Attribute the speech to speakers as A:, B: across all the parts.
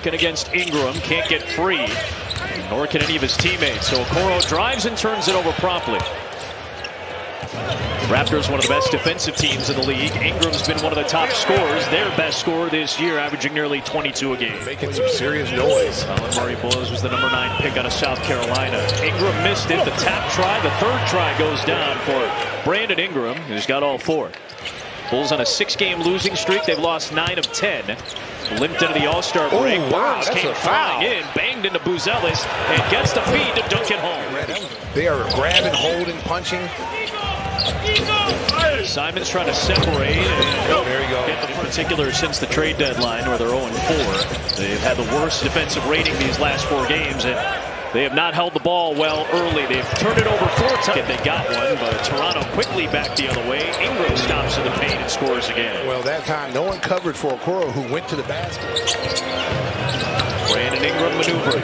A: working against Ingram, can't get free, nor can any of his teammates. So Okoro drives and turns it over promptly. Raptors, one of the best defensive teams in the league. Ingram's been one of the top scorers, their best scorer this year, averaging nearly 22 a game.
B: Making some serious noise.
A: Colin Murray-Boyles was the number 9 pick out of South Carolina. Ingram missed it. The tap try, the third try goes down for Brandon Ingram, who's got all 4. Bulls on a 6-game losing streak. They've lost 9 of 10. Limped into the All-Star break.
B: Wow,
A: Burns came flying in, banged into Buzelis, and gets the feed to dunk it home.
B: They are grabbing, holding, punching.
A: Simon's trying to separate and
B: there you go.
A: Get the particular since the trade deadline, where they're 0-4. They've had the worst defensive rating these last 4 games, and they have not held the ball well early. They've turned it over 4 times. They got one, but Toronto quickly back the other way. Ingram stops in the paint and scores again.
B: Well, that time no one covered for Okoro, who went to the basket.
A: Brandon Ingram maneuvering,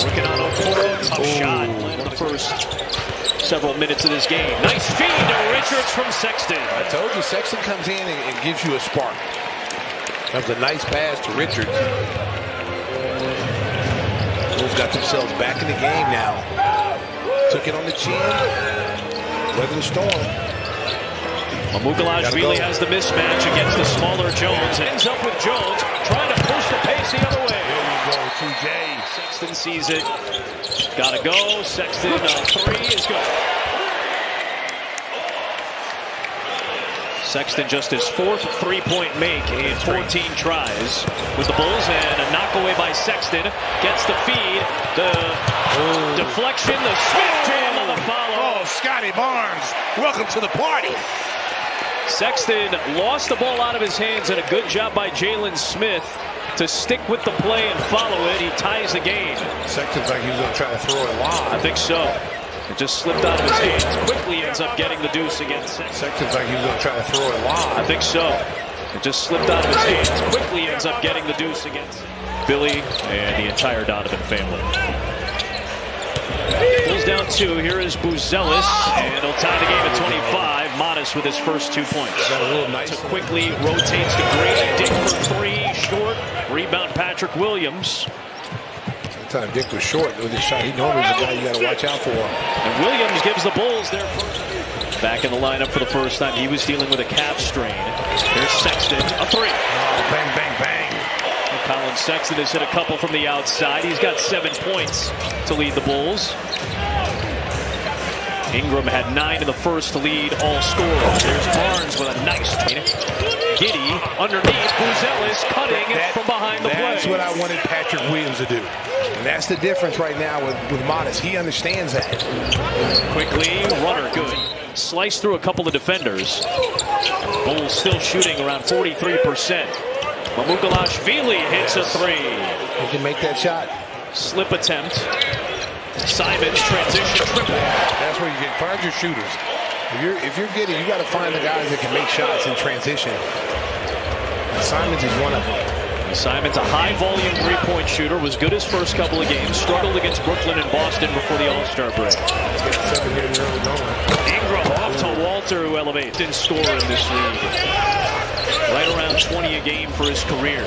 A: working on Okoro. Tough shot in the first several minutes of this game. Nice feed to Richards from Sexton.
B: I told you, Sexton comes in and gives you a spark. That was a nice pass to Richards. Bulls got themselves back in the game now. Took it on the chin. Weather the storm.
A: Mamugalashvili has the mismatch against the smaller Jones. Ends up with Jones trying to push the pace the other way.
B: There you go, TJ.
A: Sexton sees it. Gotta go. Sexton, 3 is good. Sexton just his 4th 3-point make in 14 tries with the Bulls, and a knockaway by Sexton. Gets the feed. The deflection. The Smith jam on the follow.
B: Oh, Scotty Barnes, welcome to the party.
A: Sexton lost the ball out of his hands, and a good job by Jalen Smith to stick with the play and follow it. He ties the game.
B: Sexton's like he was going to try to throw it live.
A: I think so. It just slipped out of his hands. Quickly ends up getting the deuce against Sexton.
B: Sexton's like he was going to try to throw it live.
A: I think so. It just slipped out of his hands. Quickly ends up getting the deuce against Billy and the entire Donovan family. Bulls down 2. Here is Buzelis, and he'll tie the game at 25. Modest with his first 2 points.
B: Got a little nice.
A: Quickly rotates to Grady. Dick for 3, short. Rebound Patrick Williams.
B: That time Dick was short with his shot. He normally is the guy you got to watch out for.
A: And Williams gives the Bulls their first. Back in the lineup for the first time. He was dealing with a calf strain. Here's Sexton, a 3.
B: Oh, bang, bang, bang.
A: Colin Sexton has hit a couple from the outside. He's got 7 points to lead the Bulls. Ingram had 9 in the first to lead all scorers. There's Barnes with a nice Giddy underneath. Buzelis cutting from behind the play.
B: That's what I wanted Patrick Williams to do. And that's the difference right now with Modest. He understands that.
A: Quickly, runner good. Sliced through a couple of defenders. Bulls still shooting around 43%. Mamugalashvili hits a 3.
B: He can make that shot.
A: Slip attempt. Simons transition triple.
B: That's where you get find your shooters. If you're getting, you got to find the guys that can make shots in transition. And Simons is one of them.
A: Simons, a high volume 3-point shooter, was good his first couple of games. Struggled against Brooklyn and Boston before the All-Star break. Ingram off to Walter, who elevates and score in this league. Right around 20 a game for his career.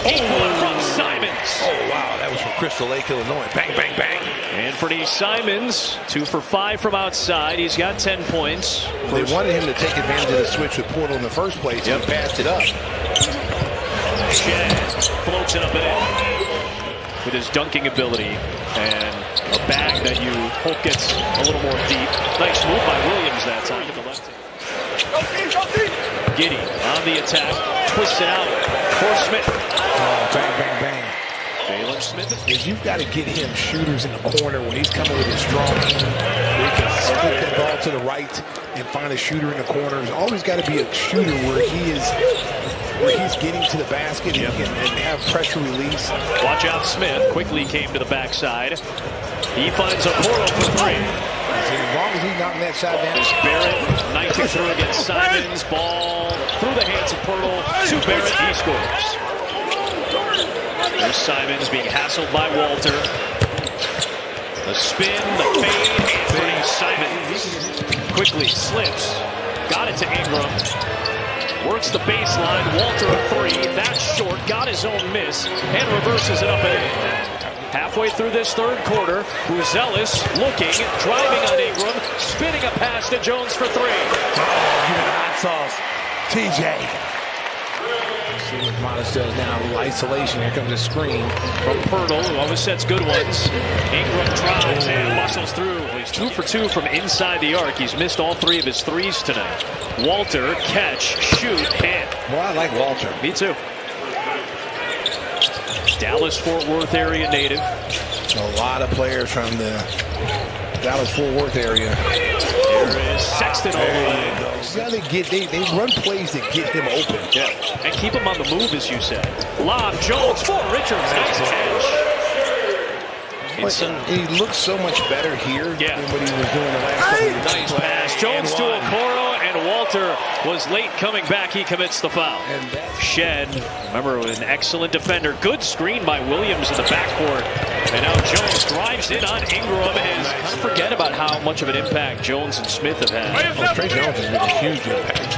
A: Equal from Simons.
B: Oh, wow. That was from Crystal Lake, Illinois. Bang, bang, bang.
A: Anthony Simons, 2 for 5 from outside. He's got 10 points.
B: They wanted him to take advantage of the switch with Portal in the first place. Yep. He passed it up.
A: Shea floats it up and in with his dunking ability and a bag that you hope gets a little more deep. Nice move by Williams that time to the left. Giddy on the attack, twists it out for Smith.
B: Oh, bang, bang, bang.
A: Jalen Smith.
B: You've got to get him shooters in the corner when he's coming with his strong hand. Where he can split that ball to the right and find a shooter in the corner. There's always got to be a shooter where he's getting to the basket and have pressure release.
A: Watch out, Smith quickly came to the backside. He finds Okoro for 3.
B: As long as he's knocking that shot down.
A: There's Barrett, knifing through against Simons. Ball through the hands of Pirtle to Barrett. He scores. There's Simons being hassled by Walter. The spin, the fade, Anthony Simons quickly slips. Got it to Ingram. Works the baseline. Walter a three. That's short. Got his own miss and reverses it up and in. Halfway through this third quarter, Buzelis looking, driving on Ingram, spinning a pass to Jones for three.
B: Oh, give it a hot sauce. TJ. See what Modest does now. A little isolation. Here comes a screen
A: From Pirtle, who always sets good ones. Ingram drives and muscles through. He's 2 for 2 from inside the arc. He's missed all 3 of his threes tonight. Walter, catch, shoot, hit.
B: Well, I like Walter.
A: Me too. Dallas-Fort Worth area native.
B: A lot of players from the Dallas-Fort Worth area.
A: There is Sexton all the way.
B: Yeah, they run plays that get him open.
A: Yeah, and keep him on the move, as you said. Lob, Jones for Richards. Nice catch.
B: He looks so much better here than what he was doing the last couple of years.
A: Nice pass. Jones to Okoro, and Walter was late coming back. He commits the foul. Shed, remember, an excellent defender. Good screen by Williams in the backcourt. And now Jones drives in on Ingram. And don't forget about how much of an impact Jones and Smith have had.
B: Trey Jones has been a huge impact.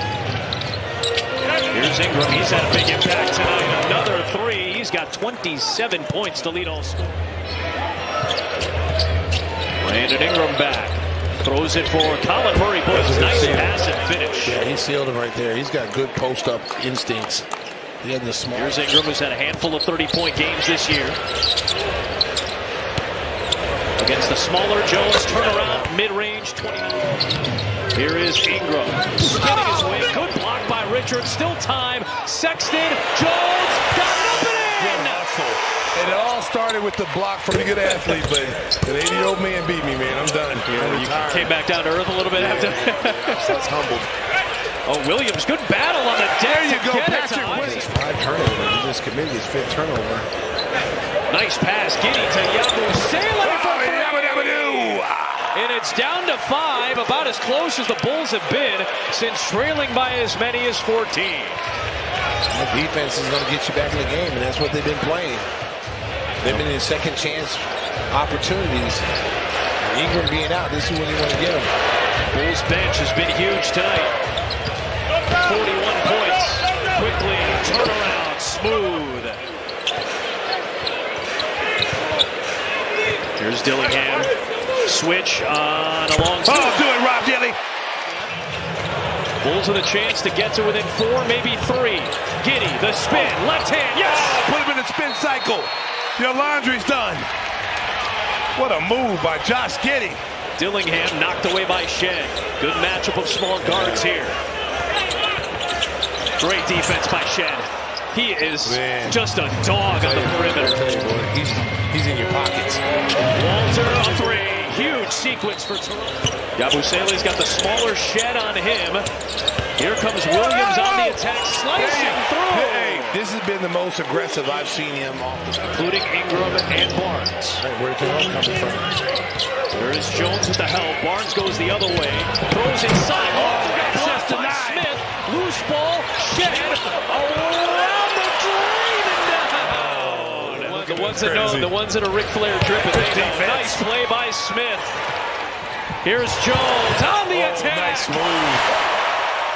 A: Here's Ingram. He's had a big impact tonight. Another three. He's got 27 points to lead all score. Brandon Ingram back. Throws it for Colin Murray. Boys, nice pass and finish.
B: Yeah, he sealed him right there. He's got good post-up instincts. He had the small.
A: Here's Ingram, who's had a handful of 30-point games this year. Against the smaller Jones, turnaround, mid-range, 29. Here is Ingram. Spinning his way. Good block by Richards. Still time. Sexton. Jones. Got it up and in.
C: And it all started with the block from a good athlete, but an 80-year-old man beat me, man. I'm done.
A: You came back down to earth a little bit after.
B: That's humbled.
A: Oh, Williams, good battle on the deck.
C: There you go, Patrick Williams.
B: 5 turnovers. He just committed his 5th turnover.
A: Nice pass, Giddy to Yabusele for three. And it's down to 5, about as close as the Bulls have been since trailing by as many as 14.
B: That defense is going to get you back in the game, and that's what they've been playing. They've been in second chance opportunities. And Ingram being out, this is when you want to get him.
A: Bulls bench has been huge tonight. 41 points. Quickly, turnaround, smooth. Here's Dillingham. Switch on a long
C: Oh, do it, Rob Dilly.
A: Bulls with a chance to get to within 4, maybe 3. Giddy, the spin, left hand, yes!
C: Put him in the spin cycle. Your laundry's done. What a move by Josh Giddey.
A: Dillingham knocked away by Shed. Good matchup of small guards here. Great defense by Shed. He is just a dog on the perimeter.
B: He's in your pockets.
A: Walter a three. Huge sequence for Toronto. Yabusele's got the smaller Shed on him. Here comes Williams on the attack, slicing through.
C: Hey, this has been the most aggressive I've seen him off the field.
A: Including Ingram and Barnes.
B: Hey, where's the help coming from?
A: There is Jones with the help. Barnes goes the other way. Throws inside. Access denied. Smith. Loose ball. Shed. Around the drain and down. The ones that know, the ones that are Ric Flair dripping. Nice play by Smith. Here's Jones on the attack.
C: Nice move.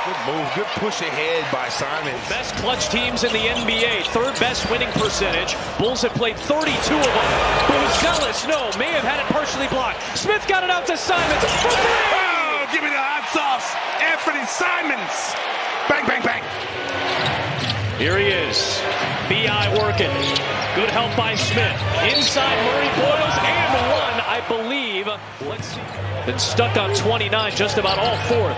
C: Good move. Good push ahead by Simons.
A: Best clutch teams in the NBA. 3rd best winning percentage. Bulls have played 32 of them. Buzelis, no, may have had it partially blocked. Smith got it out to Simons. For 3.
C: Oh, give me the hot sauce. Anthony Simons. Bang, bang, bang.
A: Here he is. B.I. working. Good help by Smith. Inside Murray Boyles and 1, I believe. Let's see. Been stuck on 29 just about all 4th.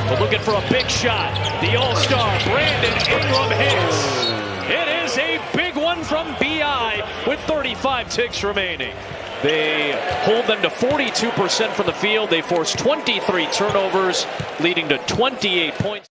A: But looking for a big shot. The All-Star, Brandon Ingram hits. It is a big one from B.I. with 35 ticks remaining. They hold them to 42% from the field. They force 23 turnovers, leading to 28 points.